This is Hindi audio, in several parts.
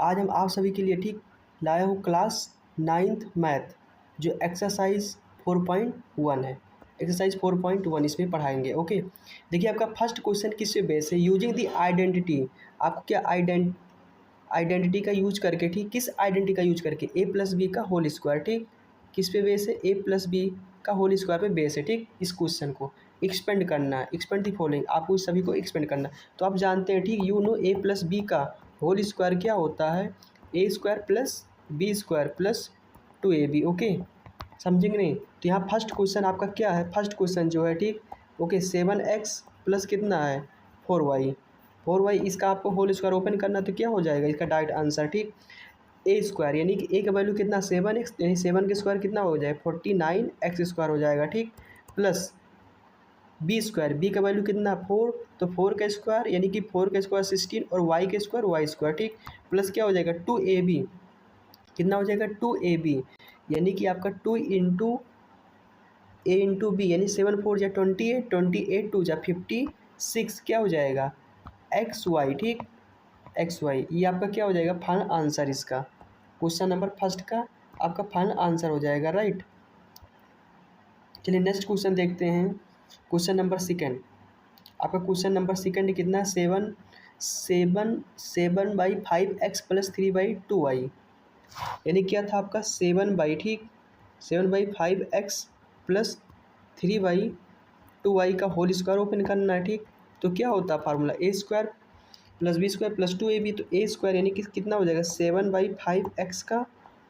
आज हम आप सभी के लिए ठीक लाया हूँ क्लास 9th मैथ जो एक्सरसाइज 4.1 है। एक्सरसाइज 4.1 इसमें पढ़ाएंगे। ओके, देखिए आपका फर्स्ट क्वेश्चन किस पे बेस है। यूजिंग द आइडेंटिटी, आपको क्या आइडेंटिटी का यूज करके, ठीक किस आइडेंटिटी का यूज करके, ए प्लस बी का होल स्क्वायर, ठीक किस पे बेस है, ए प्लस बी का होल स्क्वायर पे बेस है। ठीक, इस क्वेश्चन को एक्सपेंड करना है, एक्सपेंड दी फॉलोइंग, आपको इस सभी को एक्सपेंड करना। तो आप जानते हैं ठीक, you know A plus B का होल स्क्वायर क्या होता है, A square plus B square plus 2ab। Okay, समझेंगे नहीं। तो यहाँ फर्स्ट क्वेश्चन आपका क्या है, फर्स्ट क्वेश्चन जो है ठीक, ओके 7x प्लस कितना है 4y, 4y इसका आपको होल स्क्वायर ओपन करना, तो क्या हो जाएगा इसका डायरेक्ट आंसर, ठीक ए स्क्वायर यानी कि ए का वैल्यू कितना 7x, यानी 7 के स्क्वायर कितना हो जाएगा 49x स्क्वायर हो जाएगा, ठीक प्लस बी स्क्वायर, बी का वैल्यू कितना 4, तो 4 का स्क्वायर यानी कि 4 का स्क्वायर 16 और वाई का स्क्वायर वाई स्क्वायर, ठीक प्लस क्या हो जाएगा 2ab, कितना हो जाएगा 2ab यानी कि आपका 2 इंटू ए इंटू बी यानी 7 4 या 28, 28 2 या 56, क्या हो जाएगा एक्स वाई, ठीक एक्स वाई। ये आपका क्या हो जाएगा फाइनल आंसर, इसका क्वेश्चन नंबर फर्स्ट का आपका फाइनल आंसर हो जाएगा, राइट। चलिए नेक्स्ट क्वेश्चन देखते हैं। क्वेश्चन नंबर सेकंड, आपका क्वेश्चन नंबर सेकंड कितना है, 7/5x प्लस 3/2y, यानी क्या था आपका 7 ठीक 7/5x प्लस 3/2y का होल स्क्वायर ओपन करना है, ठीक तो क्या होता है formula A square plus B square plus 2ab, तो ए स्क्वायर यानी कि कितना हो जाएगा 7/5x का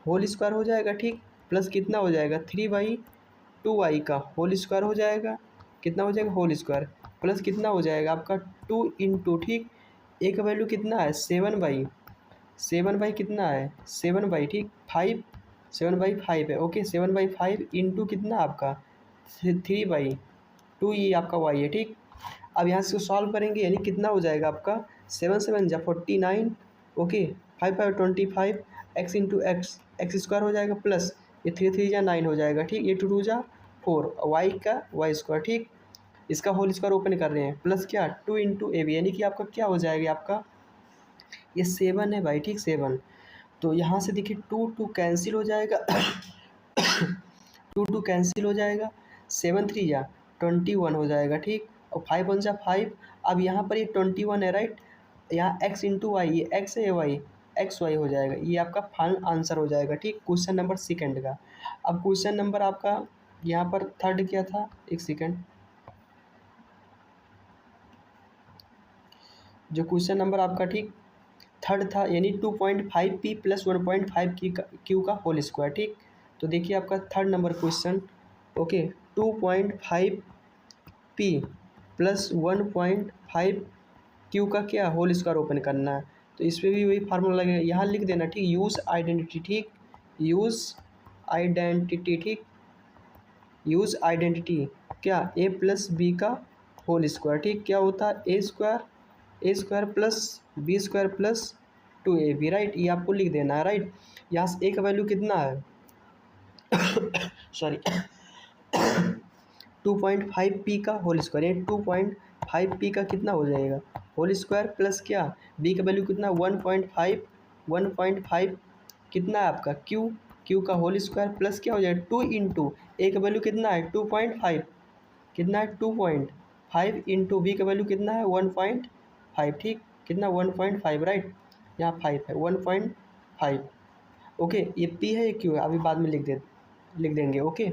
होल स्क्वायर हो जाएगा, ठीक प्लस कितना हो जाएगा 3/2y का होल स्क्वायर हो जाएगा, कितना हो जाएगा होल स्क्वायर प्लस कितना हो जाएगा आपका 2 इंटू, ठीक ए का वैल्यू कितना है 7/7 कितना है 7 ठीक 7/5 है। ओके 7/5 इंटू कितना आपका 3/2, ये आपका वाई है, ठीक अब यहाँ से सॉल्व करेंगे यानी कितना हो जाएगा आपका 7 7 जा 49, okay 5 5 25 x into x x square हो जाएगा प्लस ये 3 3 जा 9 हो जाएगा, ठीक ये 2 2 जा 4 वाई का वाई स्क्वायर, ठीक इसका होल स्क्वायर ओपन कर रहे हैं प्लस क्या 2 इंटू ए बी यानी कि आपका क्या हो जाएगा आपका ये 7 है भाई, ठीक 7। तो यहाँ से देखिए 2 2 कैंसिल हो जाएगा 2 2 कैंसिल हो जाएगा 7 3 या 21 हो जाएगा, ठीक और 5 1 जा 5। अब यहाँ पर ये 21 है, राइट यहाँ x इंटू वाई, ये x है वाई एक्स वाई हो जाएगा, ये आपका फाइनल आंसर हो जाएगा, ठीक क्वेश्चन नंबर सेकंड का। अब क्वेश्चन नंबर आपका यहाँ पर थर्ड क्या था, एक सेकंड, जो क्वेश्चन नंबर आपका ठीक थर्ड था यानी 2.5p प्लस 1.5 क्यू का होल स्क्वायर, ठीक तो देखिए आपका third number question, okay 2.5p plus 1.5 Q का क्या होल स्क्वायर ओपन करना है, तो इस पर भी वही फार्मूला लगेगा, यहाँ लिख देना, ठीक यूज़ आइडेंटिटी, ठीक यूज़ आइडेंटिटी, ठीक यूज़ आइडेंटिटी क्या ए प्लस बी का होल स्क्वायर, ठीक क्या होता है A square plus B square plus 2ab, right ये आपको लिख देना है, राइट यहाँ से ए का वैल्यू कितना है सॉरी 2.5p का होल स्क्वायर, ये 2.5p का कितना हो जाएगा होल स्क्वायर प्लस क्या b का वैल्यू कितना 1.5 कितना है आपका q का होल स्क्वायर प्लस क्या हो जाएगा 2 इंटू ए का वैल्यू कितना है 2.5, कितना है 2.5 इंटू बी का वैल्यू कितना है 1.5, ठीक कितना 1.5, राइट यहाँ 5 है 1.5, ओके ये p है ये q है, अभी बाद में लिख देंगे। ओके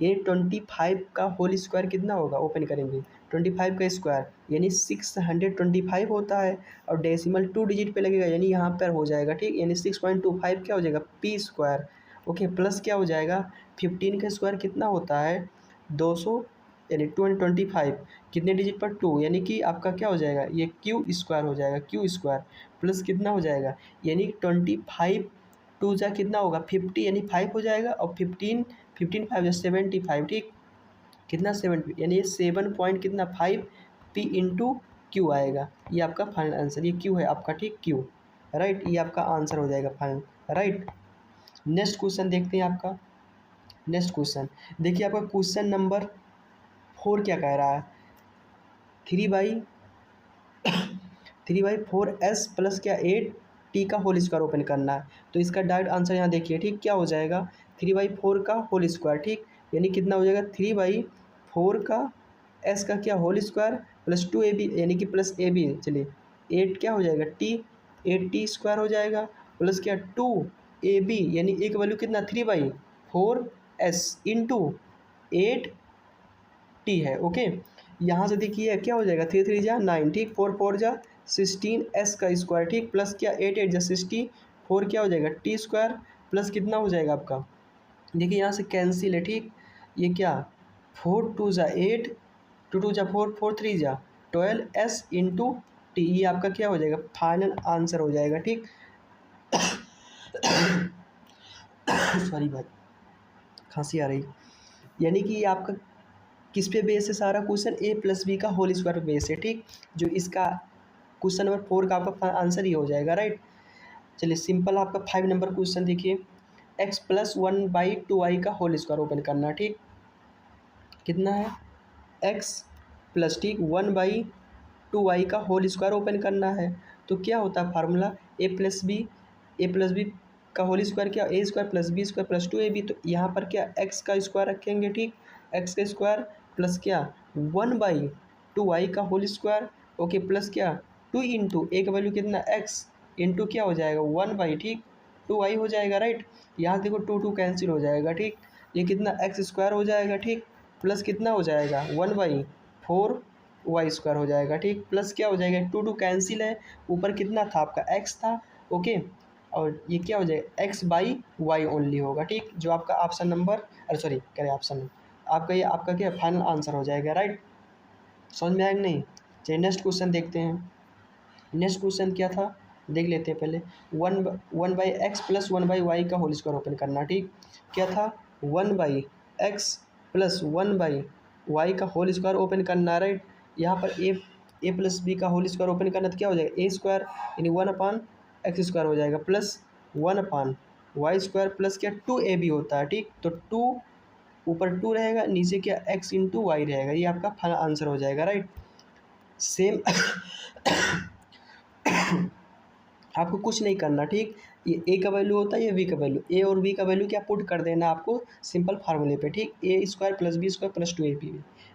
ये 25 का होल स्क्वायर कितना होगा ओपन करेंगे 25 का स्क्वायर यानी 625 होता है और डेसिमल 2 डिजिट पे लगेगा यानी यहाँ पर हो जाएगा, ठीक यानी 6.25 क्या हो जाएगा p स्क्वायर, ओके प्लस क्या हो जाएगा 15 का स्क्वायर कितना होता है 200 यानी 225 कितने डिजिट पर 2 यानी कि आपका क्या हो जाएगा ये क्यू स्क्वायर हो जाएगा, क्यू स्क्वायर प्लस कितना हो जाएगा यानी 25 2 जा कितना होगा 50 यानी 5 हो जाएगा और 15 15 5 जा 75, ठीक कितना 70 यानी ये 7 पॉइंट कितना 5 p इंटू क्यू आएगा, ये आपका फाइनल आंसर, ये क्यू है आपका, ठीक क्यू राइट ये आपका आंसर हो जाएगा फाइनल, राइट। नेक्स्ट क्वेश्चन देखते हैं आपका, नेक्स्ट क्वेश्चन देखिए आपका क्वेश्चन नंबर 4 क्या कह रहा है 3/4s प्लस क्या 8 टी का होल स्क्वायर ओपन करना है। तो इसका डायरेक्ट आंसर यहाँ देखिए, ठीक क्या हो जाएगा, 3/4 का होल स्क्वायर, ठीक यानी कितना हो जाएगा 3/4 का एस का क्या होल स्क्वायर प्लस 2ab यानी कि प्लस ए बी, चलिए 8 क्या हो जाएगा टी, 8t स्क्वायर हो जाएगा प्लस क्या 2ab यानी एक वैल्यू कितना 3/4 इंटू 8t है। ओके, यहाँ से देखिए क्या हो जाएगा 3 3 जा 9, ठीक 4 4 जा 16 एस का स्क्वायर, ठीक प्लस क्या 8 8 जा 60, 4 क्या हो जाएगा टी स्क्वायर प्लस कितना हो जाएगा आपका, देखिए यहाँ से कैंसिल है, ठीक ये क्या 4 2 जा 8, 2 2 जा 4, 4 3 जा 12 एस इंटू टी, ये आपका क्या हो जाएगा फाइनल आंसर हो जाएगा, ठीक सॉरी भाई खांसी आ रही। यानी कि ये आपका किस पे बेस है सारा क्वेश्चन, ए प्लस बी का होल स्क्वायर पे बेस है, ठीक जो इसका क्वेश्चन नंबर 4 का आपका आंसर ही हो जाएगा, राइट। चलिए सिंपल आपका 5 नंबर क्वेश्चन देखिए, x प्लस 1/2y का होल स्क्वायर ओपन करना, ठीक कितना है x प्लस ठीक 1/2y का होल स्क्वायर ओपन करना है। तो क्या होता है फार्मूला ए प्लस बी का होल स्क्वायर क्या A square plus B square plus 2ab, तो यहाँ पर क्या x का स्क्वायर रखेंगे, ठीक x का स्क्वायर प्लस क्या 1/2y का होल स्क्वायर, ओके प्लस क्या 2 इंटू एक वैल्यू कितना x इंटू क्या हो जाएगा 1/, ठीक 2y हो जाएगा, राइट। यहाँ देखो 2 2 कैंसिल हो जाएगा, ठीक ये कितना x स्क्वायर हो जाएगा, ठीक प्लस कितना हो जाएगा 1/4 y स्क्वायर हो जाएगा, ठीक प्लस क्या हो जाएगा 2 2 कैंसिल है, ऊपर कितना था आपका x था, ओके और ये क्या हो जाएगा x/y ओनली होगा, ठीक जो आपका ऑप्शन नंबर अरे सॉरी कह रहे ऑप्शन आपका ये आपका क्या फाइनल आंसर हो जाएगा, राइट। समझ में आएगा नहीं। चलिए नेक्स्ट क्वेश्चन देखते हैं। नेक्स्ट क्वेश्चन क्या था देख लेते हैं पहले, 1/x प्लस 1/y का होल स्क्वायर ओपन करना, ठीक क्या था 1/x प्लस 1/y का होल स्क्वायर ओपन करना, राइट। यहाँ पर ए प्लस बी का होल स्क्वायर ओपन करना तो क्या हो जाएगा ए स्क्वायर यानी 1/x स्क्वायर हो जाएगा प्लस 1/y स्क्वायर प्लस क्या 2ab होता है, ठीक तो 2 ऊपर 2 रहेगा नीचे क्या x इंटू वाई रहेगा, ये आपका फाइनल आंसर हो जाएगा, राइट। सेम आपको कुछ नहीं करना, ठीक ये ए का वैल्यू होता है ये बी का वैल्यू, ए और बी का वैल्यू क्या पुट कर देना आपको सिंपल फार्मूले पे, ठीक A square plus B square plus 2ab।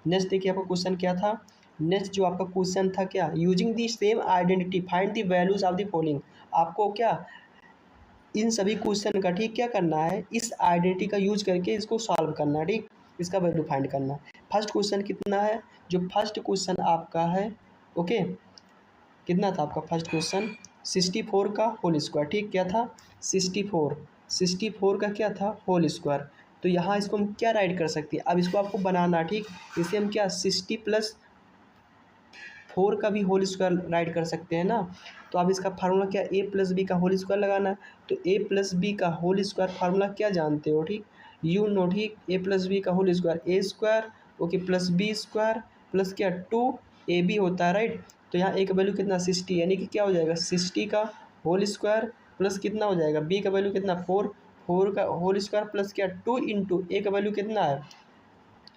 Next देखिए आपका क्वेश्चन क्या था, नेक्स्ट जो आपका क्वेश्चन था क्या using the same identity find the values of the following, आपको क्या इन सभी क्वेश्चन का ठीक क्या करना है इस आइडेंटिटी का यूज करके इसको सॉल्व करना, ठीक इसका वैल्यू फाइंड करना। फर्स्ट क्वेश्चन कितना है, जो फर्स्ट क्वेश्चन आपका है ओके कितना था आपका फर्स्ट क्वेश्चन 64 का होल स्क्वायर, ठीक क्या था 64 का क्या था होल स्क्वायर। तो यहाँ इसको हम क्या राइट कर सकते हैं, अब इसको आपको बनाना, ठीक इसे हम क्या 60 + 4 का भी होल स्क्वायर राइट कर सकते हैं ना। तो अब इसका फार्मूला क्या ए प्लस बी का होल स्क्वायर लगाना है, तो ए प्लस बी का होल स्क्वायर फार्मूला क्या जानते हो, ठीक यू नो, ठीक ए प्लस बी का whole square A square okay plus B square plus क्या 2ab होता है, राइट। तो यहाँ ए का वैल्यू कितना 60 यानी कि क्या हो जाएगा 60 का होल स्क्वायर प्लस कितना हो जाएगा बी का वैल्यू कितना 4 का होल स्क्वायर प्लस क्या 2 इंटू ए का वैल्यू कितना है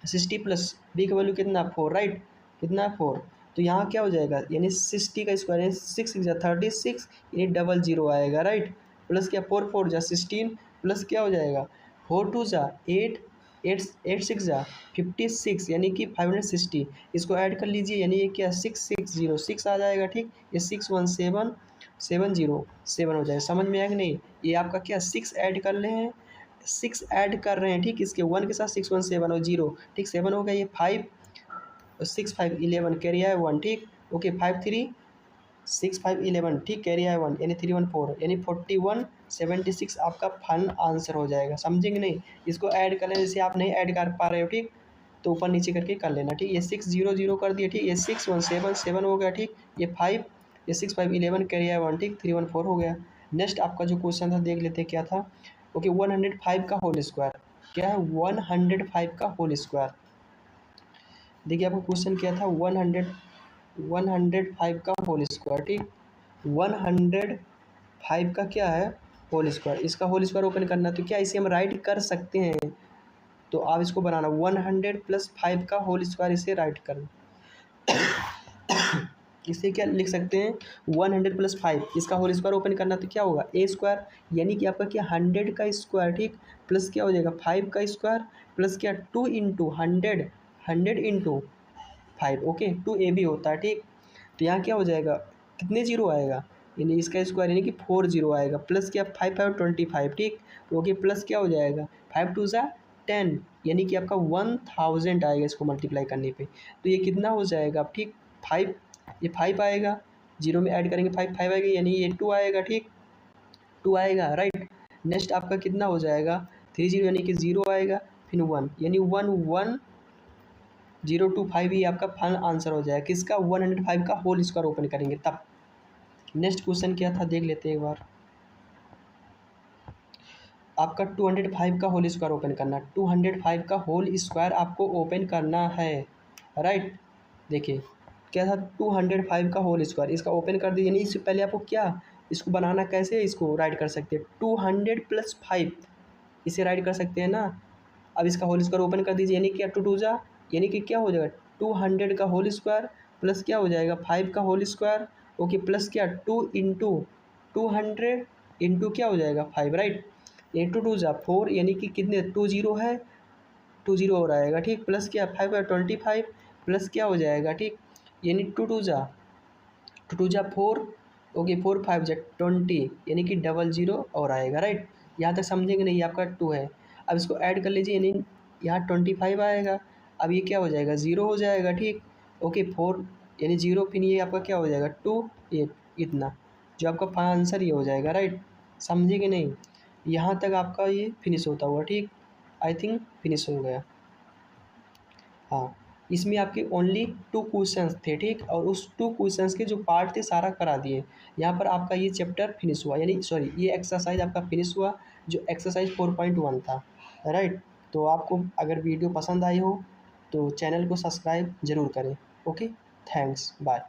60 प्लस बी का वैल्यू कितना 4, राइट कितना 4। तो यहाँ क्या हो जाएगा यानी 60 का स्क्वायर यानी 6 6 36 यानी 00 आएगा, राइट प्लस क्या 4 4 जा 16 प्लस क्या हो जाएगा 4 2 जा 8 8 8 6 जा 56 यानी कि 560, इसको ऐड कर लीजिए यानी ये क्या 6606 आ जाएगा, ठीक ये 617707 हो जाएगा। समझ में आएगा नहीं, ये आपका क्या 6 ऐड कर रहे हैं 6 ऐड कर रहे हैं, ठीक इसके 1 के साथ 617 और 0 ठीक 7 हो गया, ये 5 6 5 11 कैरी आया 1, ठीक ओके 5 3 6 5 11 ठीक कैरी आया 1 यानी 314 यानी 4176 आपका फाइनल आंसर हो जाएगा। समझेंगे नहीं, इसको ऐड कर लेने से आप नहीं ऐड कर पा रहे हो, ठीक तो ऊपर नीचे करके कर लेना, ठीक ये 600 कर दिया, ठीक ये 6177 हो गया, ठीक ये 5 ये 6 5 11 कैरी आया 1 ठीक 314 हो गया। नेक्स्ट आपका जो क्वेश्चन था देख लेते हैं क्या था ओके 105 का होल स्क्वायर क्या है 105 का होल स्क्वायर। देखिए आपका क्वेश्चन क्या था 105 का होल स्क्वायर, ठीक 105 का क्या है होल स्क्वायर, इसका होल स्क्वायर ओपन करना तो क्या इसे हम राइट कर सकते हैं। तो आप इसको बनाना 100 + 5 का होल स्क्वायर इसे राइट करना इसे क्या लिख सकते हैं 100 प्लस 5 इसका होल स्क्वायर ओपन करना तो क्या होगा ए स्क्वायर यानी कि आपका क्या 100 का स्क्वायर ठीक प्लस क्या हो जाएगा 5 का स्क्वायर प्लस क्या 2 इंटू 100 100 इंटू 5 ओके 2ab होता है ठीक। तो यहाँ क्या हो जाएगा कितने जीरो आएगा यानी इसका स्क्वायर यानी कि 4 जीरो आएगा प्लस क्या 5 5 25 ठीक ओके प्लस क्या हो जाएगा 5 टू ज़ा 10 यानी कि आपका 1000 आएगा इसको मल्टीप्लाई करने पे। तो ये कितना हो जाएगा अब ठीक 5 ये 5 आएगा जीरो में ऐड करेंगे 5 5 आएगा यानी ये 2 आएगा ठीक 2 आएगा राइट। नेक्स्ट आपका कितना हो जाएगा 3 जीरो यानी कि 0 आएगा फिर 1 यानी 11025 ये आपका फाइनल आंसर हो जाएगा किसका 105 का होल स्क्वायर ओपन करेंगे तब। नेक्स्ट क्वेश्चन क्या था देख लेते हैं एक बार। आपका 205 का होल स्क्वायर ओपन करना 205 का होल स्क्वायर आपको ओपन करना है राइट। देखिए क्या था 205 का होल स्क्वायर इसका ओपन कर दीजिए नहीं इससे पहले आपको क्या इसको बनाना कैसे इसको राइट कर सकते हैं 200 प्लस 5 इसे राइट कर सकते हैं ना। अब इसका होल स्क्वायर ओपन कर दीजिए यानी क्या टू टू जा यानी कि क्या हो जाएगा 200 का होल स्क्वायर प्लस क्या हो जाएगा 5 का होल स्क्वायर ओके प्लस क्या 2 इंटू 200 इंटू क्या हो जाएगा 5 राइट इंटू टू जा 4 यानी कि कितने 2 जीरो है 2 जीरो और आएगा ठीक प्लस क्या 5 है 25 प्लस क्या हो जाएगा ठीक यानी 2 टू जा 4 ओके 4 5 जा 20 यानी कि 00 और आएगा राइट। यहाँ तक समझेंगे नहीं ये आपका 2 है। अब इसको ऐड कर लीजिए यानी यहाँ 25 आएगा अब ये क्या हो जाएगा 0 हो जाएगा ठीक ओके 4 यानी 0 फिर ये आपका क्या हो जाएगा 2 ये इतना जो आपका आंसर ये हो जाएगा राइट। समझेंगे नहीं यहाँ तक आपका ये फिनिश होता हुआ ठीक आई थिंक फिनिश हो गया। हाँ इसमें आपके ओनली 2 क्वेश्चंस थे ठीक और उस 2 क्वेश्चंस के जो पार्ट थे सारा करा दिए। यहाँ पर आपका ये चैप्टर फिनिश हुआ यानी सॉरी ये एक्सरसाइज आपका फिनिश हुआ जो एक्सरसाइज 4.1 था राइट। तो आपको अगर वीडियो पसंद आई हो तो चैनल को सब्सक्राइब ज़रूर करें ओके थैंक्स बाय।